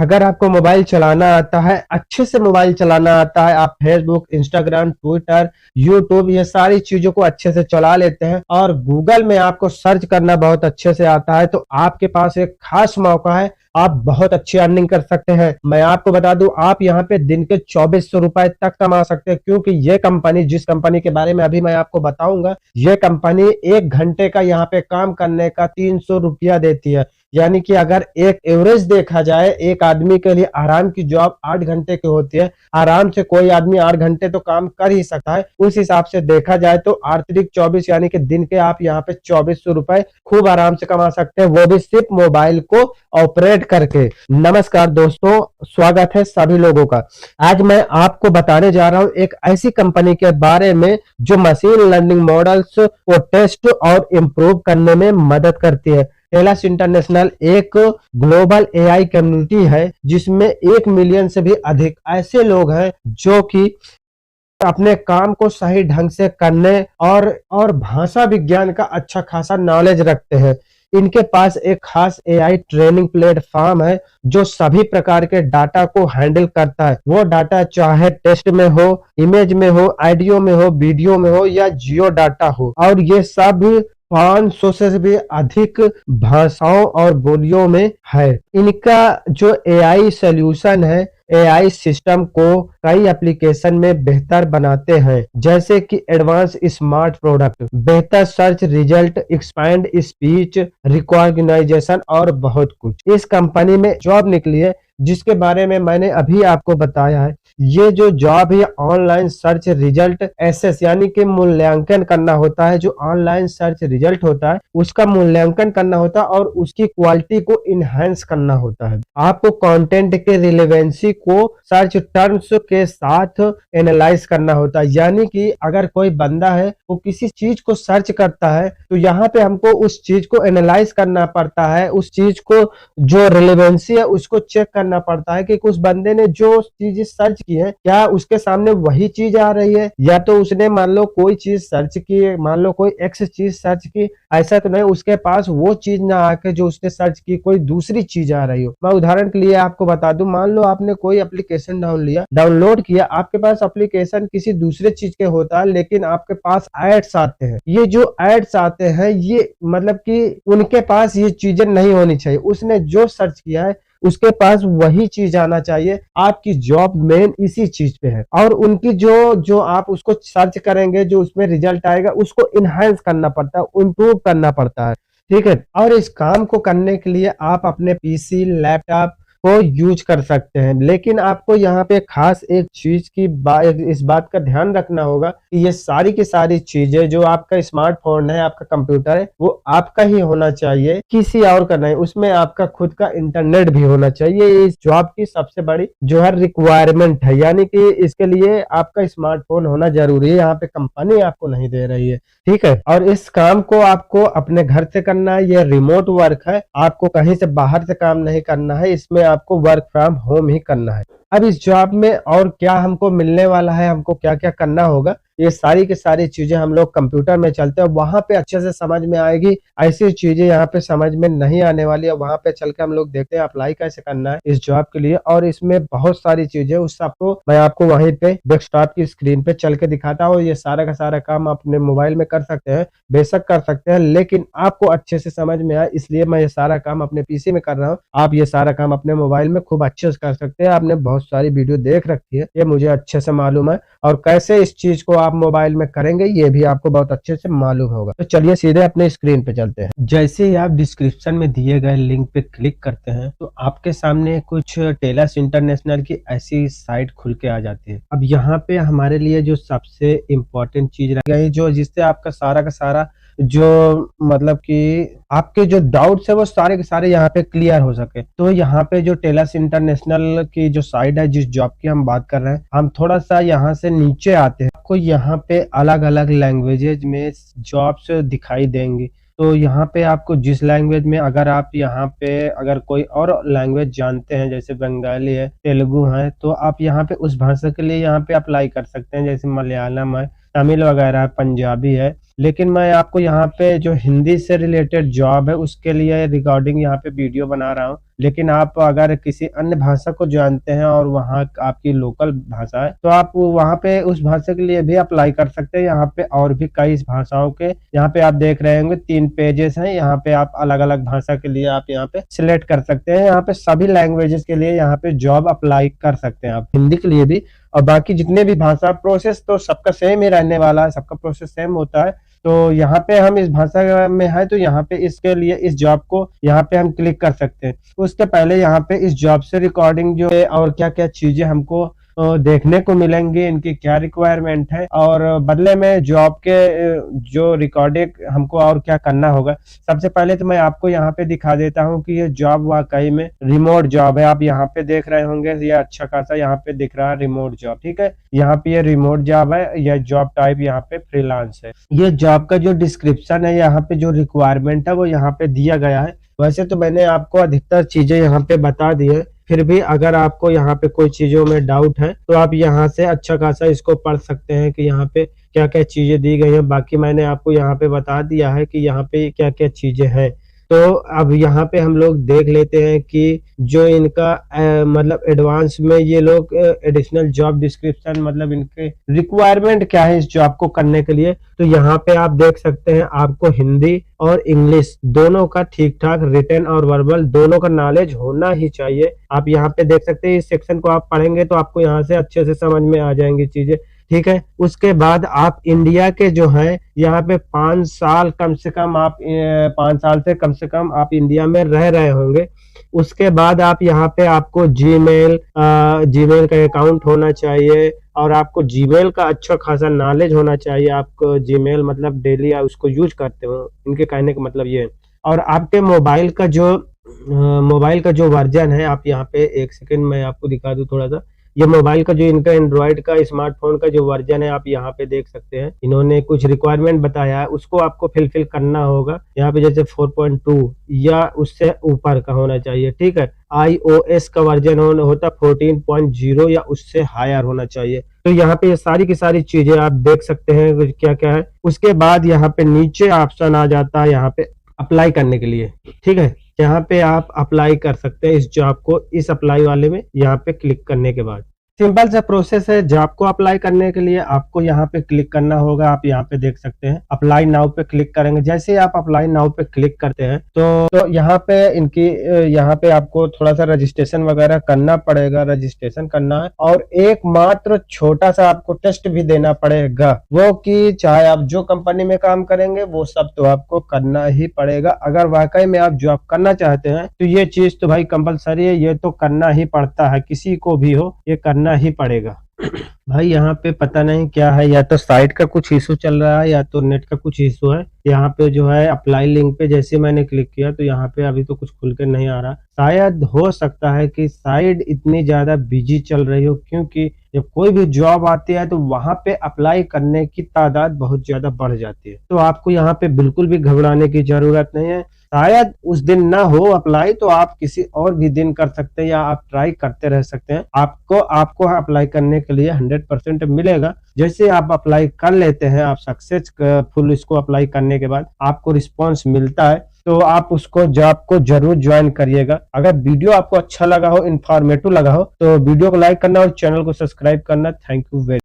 अगर आपको मोबाइल चलाना आता है, अच्छे से मोबाइल चलाना आता है, आप फेसबुक, इंस्टाग्राम, ट्विटर, यूट्यूब ये सारी चीज़ों को अच्छे से चला लेते हैं और गूगल में आपको सर्च करना बहुत अच्छे से आता है, तो आपके पास एक खास मौका है, आप बहुत अच्छी अर्निंग कर सकते हैं। मैं आपको बता दूं, आप यहाँ पे दिन के 2400 रुपए तक कमा सकते हैं, क्योंकि ये कंपनी, जिस कंपनी के बारे में अभी मैं आपको बताऊंगा, ये कंपनी 1 घंटे का यहाँ पे काम करने का 300 रुपया देती है। यानी कि अगर एक एवरेज देखा जाए, एक आदमी के लिए आराम की जॉब 8 घंटे की होती है, आराम से कोई आदमी 8 घंटे तो काम कर ही सकता है। उस हिसाब से देखा जाए तो आर्थिक 24 यानी कि दिन के आप यहाँ पे 2400 रुपए खूब आराम से कमा सकते हैं, वो भी सिर्फ मोबाइल को ऑपरेट करके। नमस्कार दोस्तों, स्वागत है सभी लोगों का। आज मैं आपको बताने जा रहा हूं एक ऐसी कंपनी के बारे में जो मशीन लर्निंग मॉडल्स को टेस्ट और इम्प्रूव करने में मदद करती है। टेलस इंटरनेशनल एक ग्लोबल एआई कम्युनिटी है, जिसमें 1 मिलियन से भी अधिक ऐसे लोग हैं जो कि अपने काम को सही ढंग से करने और भाषा विज्ञान का अच्छा खासा नॉलेज रखते हैं। इनके पास एक खास एआई ट्रेनिंग प्लेटफॉर्म है जो सभी प्रकार के डाटा को हैंडल करता है। वो डाटा चाहे टेक्स्ट में हो, इमेज में हो, ऑडियो में हो, वीडियो में हो या जियो डाटा हो, और ये सब 500 से भी अधिक भाषाओं और बोलियों में है। इनका जो एआई सॉल्यूशन है, एआई सिस्टम को कई एप्लीकेशन में बेहतर बनाते हैं, जैसे कि एडवांस स्मार्ट प्रोडक्ट, बेहतर search result, expand speech recognition और बहुत कुछ। इस कंपनी में जॉब निकली है जिसके बारे में मैंने अभी आपको बताया है। ये जो जॉब है, ऑनलाइन सर्च रिजल्ट एसेस यानी कि मूल्यांकन करना होता है। जो ऑनलाइन सर्च रिजल्ट होता है उसका मूल्यांकन करना होता है और उसकी क्वालिटी को इनहेंस करना होता है। आपको कंटेंट के रिलेवेंसी को सर्च टर्म्स के साथ एनालाइज करना होता है। यानी कि अगर कोई बंदा है वो किसी चीज को सर्च करता है तो यहाँ पे हमको उस चीज को एनालाइज करना पड़ता है, उस चीज को जो रिलेवेंसी है उसको चेक करना पड़ता है कि उस बंदे ने जो चीज सर्च की है क्या उसके सामने वही चीज आ रही है, या तो उसने मान लो कोई चीज सर्च की, मान लो कोई एक्स चीज सर्च की, ऐसा तो नहीं उसके पास वो चीज ना आके जो उसने सर्च की कोई दूसरी चीज आ रही हो। मैं उदाहरण के लिए आपको बता दूं, मान लो आपने कोई एप्लीकेशन डाउनलोड किया, आपके पास एप्लीकेशन किसी दूसरे चीज के होता है लेकिन आपके पास एड्स आते हैं। ये जो एड्स आते हैं ये मतलब कि उनके पास ये चीजें नहीं होनी चाहिए। उसने जो सर्च किया है उसके पास वही चीज आना चाहिए। आपकी जॉब मेन इसी चीज पे है, और उनकी जो आप उसको सर्च करेंगे, जो उसमें रिजल्ट आएगा उसको इनहेंस करना पड़ता है, इम्प्रूव करना पड़ता है। ठीक है, और इस काम को करने के लिए आप अपने पीसी, लैपटॉप को यूज कर सकते हैं। लेकिन आपको यहाँ पे खास एक चीज की इस बात का ध्यान रखना होगा कि ये सारी की सारी चीजें जो आपका स्मार्टफोन है, आपका कंप्यूटर है, वो आपका ही होना चाहिए, किसी और का नहीं। उसमें आपका खुद का इंटरनेट भी होना चाहिए। ये इस जॉब की सबसे बड़ी जो है रिक्वायरमेंट है, यानी कि इसके लिए आपका स्मार्टफोन होना जरूरी है। यहाँ पे कंपनी आपको नहीं दे रही है, ठीक है। और इस काम को आपको अपने घर से करना है, ये रिमोट वर्क है, आपको कहीं से बाहर से काम नहीं करना है, इसमें आपको वर्क फ्रॉम होम ही करना है। अब इस जॉब में और क्या हमको मिलने वाला है, हमको क्या क्या करना होगा, ये सारी की सारी चीजें हम लोग कंप्यूटर में चलते हैं, वहां पे अच्छे से समझ में आएगी। ऐसी चीजें यहाँ पे समझ में नहीं आने वाली है, वहां पे चल के हम लोग देखते हैं अप्लाई कैसे करना है इस जॉब के लिए। और इसमें बहुत सारी चीजें, उस सबको मैं आपको वहीं पे डेस्कटॉप की स्क्रीन पे चल के दिखाता हूँ। ये सारा का सारा काम अपने मोबाइल में कर सकते हैं, बेशक कर सकते हैं, लेकिन आपको अच्छे से समझ में आए इसलिए मैं ये सारा काम अपने पीसी में कर रहा हूँ। आप ये सारा काम अपने मोबाइल में खूब अच्छे से कर सकते हैं। आपने बहुत सारी वीडियो देख रखी है, ये मुझे अच्छे से मालूम है, और कैसे इस चीज को आप मोबाइल में करेंगे ये भी आपको बहुत अच्छे से मालूम होगा। तो चलिए सीधे अपने स्क्रीन पे चलते हैं। जैसे ही आप डिस्क्रिप्शन में दिए गए लिंक पे क्लिक करते हैं तो आपके सामने कुछ टेलस इंटरनेशनल की ऐसी साइट खुल के आ जाती है। अब यहाँ पे हमारे लिए जो सबसे इम्पोर्टेंट चीज रह गई, जो जिससे आपका सारा का सारा जो मतलब कि आपके जो डाउट्स है वो सारे के सारे यहाँ पे क्लियर हो सके, तो यहाँ पे जो टेलस इंटरनेशनल की जो साइट है, जिस जॉब की हम बात कर रहे हैं, हम थोड़ा सा यहाँ से नीचे आते हैं। आपको यहाँ पे अलग अलग लैंग्वेजेज में जॉब्स दिखाई देंगी। तो यहाँ पे आपको जिस लैंग्वेज में, अगर आप यहाँ पे अगर कोई और लैंग्वेज जानते हैं, जैसे बंगाली है, तेलुगु है, तो आप यहाँ पे उस भाषा के लिए यहाँ पे अप्लाई कर सकते हैं। जैसे मलयालम है, तमिल वगैरह, पंजाबी है, लेकिन मैं आपको यहाँ पे जो हिंदी से रिलेटेड जॉब है उसके लिए रिकॉर्डिंग यहाँ पे वीडियो बना रहा हूँ। लेकिन आप अगर किसी अन्य भाषा को जानते हैं और वहाँ आपकी लोकल भाषा है तो आप वहाँ पे उस भाषा के लिए भी अप्लाई कर सकते हैं। यहाँ पे और भी कई भाषाओं के यहाँ पे आप देख रहे होंगे 3 पेजेस हैं। यहाँ पे आप अलग अलग भाषा के लिए आप यहाँ पे सिलेक्ट कर सकते हैं। यहाँ पे सभी लैंग्वेजेस के लिए यहाँ पे जॉब अप्लाई कर सकते हैं आप, हिंदी के लिए भी और बाकी जितने भी भाषा। प्रोसेस तो सबका सेम ही रहने वाला है, सबका प्रोसेस सेम होता है। तो यहाँ पे हम इस भाषा में है तो यहाँ पे इसके लिए इस जॉब को यहाँ पे हम क्लिक कर सकते हैं। उसके पहले यहाँ पे इस जॉब से रिकॉर्डिंग जो है और क्या क्या चीजें हमको देखने को मिलेंगी, इनकी क्या रिक्वायरमेंट है और बदले में जॉब के जो रिकॉर्डिंग हमको और क्या करना होगा। सबसे पहले तो मैं आपको यहाँ पे दिखा देता हूँ कि ये जॉब वाकई में रिमोट जॉब है। आप यहाँ पे देख रहे होंगे ये अच्छा खासा यहाँ पे दिख रहा है रिमोट जॉब, ठीक है। यहाँ पे ये रिमोट जॉब है, यह जॉब टाइप यहाँ पे फ्रीलांस है। ये जॉब का जो डिस्क्रिप्शन है, यहाँ पे जो रिक्वायरमेंट है वो यहाँ पे दिया गया है। वैसे तो मैंने आपको अधिकतर चीजें यहाँ पे बता दी है, फिर भी अगर आपको यहाँ पे कोई चीजों में डाउट है तो आप यहाँ से अच्छा खासा इसको पढ़ सकते हैं कि यहाँ पे क्या क्या चीजें दी गई हैं। बाकी मैंने आपको यहाँ पे बता दिया है कि यहाँ पे क्या क्या चीजें हैं। तो अब यहाँ पे हम लोग देख लेते हैं कि जो इनका मतलब एडवांस में ये लोग एडिशनल जॉब डिस्क्रिप्शन मतलब इनके रिक्वायरमेंट क्या है इस जॉब को करने के लिए। तो यहाँ पे आप देख सकते हैं आपको हिंदी और इंग्लिश दोनों का ठीक ठाक रिटन और वर्बल दोनों का नॉलेज होना ही चाहिए। आप यहाँ पे देख सकते हैं इस सेक्शन को आप पढ़ेंगे तो आपको यहाँ से अच्छे से समझ में आ जाएंगी चीजें, ठीक है। उसके बाद आप इंडिया के जो है यहाँ पे 5 साल कम से कम आप 5 साल से कम से कम आप इंडिया में रह रहे होंगे। उसके बाद आप यहाँ पे आपको जीमेल का अकाउंट होना चाहिए और आपको जीमेल का अच्छा खासा नॉलेज होना चाहिए। आपको जीमेल मतलब डेली आप उसको यूज करते हो, इनके कहने का मतलब ये है। और आपके मोबाइल का जो वर्जन है, आप यहाँ पे एक सेकंड मैं आपको दिखा दूं थोड़ा सा। ये मोबाइल का जो इनका एंड्रॉइड का स्मार्टफोन का जो वर्जन है आप यहाँ पे देख सकते हैं। इन्होंने कुछ रिक्वायरमेंट बताया है, उसको आपको फिलफिल करना होगा। यहाँ पे जैसे 4.2 या उससे ऊपर का होना चाहिए, ठीक है। iOS का वर्जन होता 14.0 या उससे हायर होना चाहिए। तो यहाँ पे ये सारी की सारी चीजें आप देख सकते हैं क्या क्या है। उसके बाद यहाँ पे नीचे ऑप्शन आ जाता है यहाँ पे अप्लाई करने के लिए, ठीक है। यहाँ पे आप अप्लाई कर सकते हैं इस जॉब को। इस अप्लाई वाले में यहाँ पे क्लिक करने के बाद सिंपल सा प्रोसेस है। जॉब को अप्लाई करने के लिए आपको यहाँ पे क्लिक करना होगा। आप यहाँ पे देख सकते हैं अप्लाई नाउ पे क्लिक करेंगे। जैसे ही आप अप्लाई नाउ पे क्लिक करते हैं तो यहाँ पे इनकी यहाँ पे आपको थोड़ा सा रजिस्ट्रेशन वगैरह करना पड़ेगा। रजिस्ट्रेशन करना है और एक मात्र छोटा सा आपको टेस्ट भी देना पड़ेगा, वो कि चाहे आप जो कंपनी में काम करेंगे वो सब तो आपको करना ही पड़ेगा। अगर वाकई में आप जॉब करना चाहते हैं तो ये चीज तो भाई कंपलसरी है, ये तो करना ही पड़ता है, किसी को भी हो ये करना ही पड़ेगा। भाई यहाँ पे पता नहीं क्या है, या तो साइट का कुछ इशू चल रहा है या तो नेट का कुछ इशू है। यहाँ पे जो है अप्लाई लिंक पे जैसे मैंने क्लिक किया तो यहाँ पे अभी तो कुछ खुल के नहीं आ रहा। शायद हो सकता है कि साइट इतनी ज्यादा बिजी चल रही हो, क्योंकि जब कोई भी जॉब आती है तो वहां पे अप्लाई करने की तादाद बहुत ज्यादा बढ़ जाती है। तो आपको यहाँ पे बिल्कुल भी घबराने की जरूरत नहीं है। शायद उस दिन ना हो अप्लाई तो आप किसी और भी दिन कर सकते हैं या आप ट्राई करते रह सकते हैं। आपको अप्लाई करने के लिए 100% मिलेगा। जैसे आप अप्लाई कर लेते हैं, आप सक्सेसफुल इसको अप्लाई करने के बाद आपको रिस्पांस मिलता है तो आप उसको जॉब को जरूर ज्वाइन करिएगा। अगर वीडियो आपको अच्छा लगा हो, इंफॉर्मेटिव लगा हो तो वीडियो को लाइक करना और चैनल को सब्सक्राइब करना। Thank you very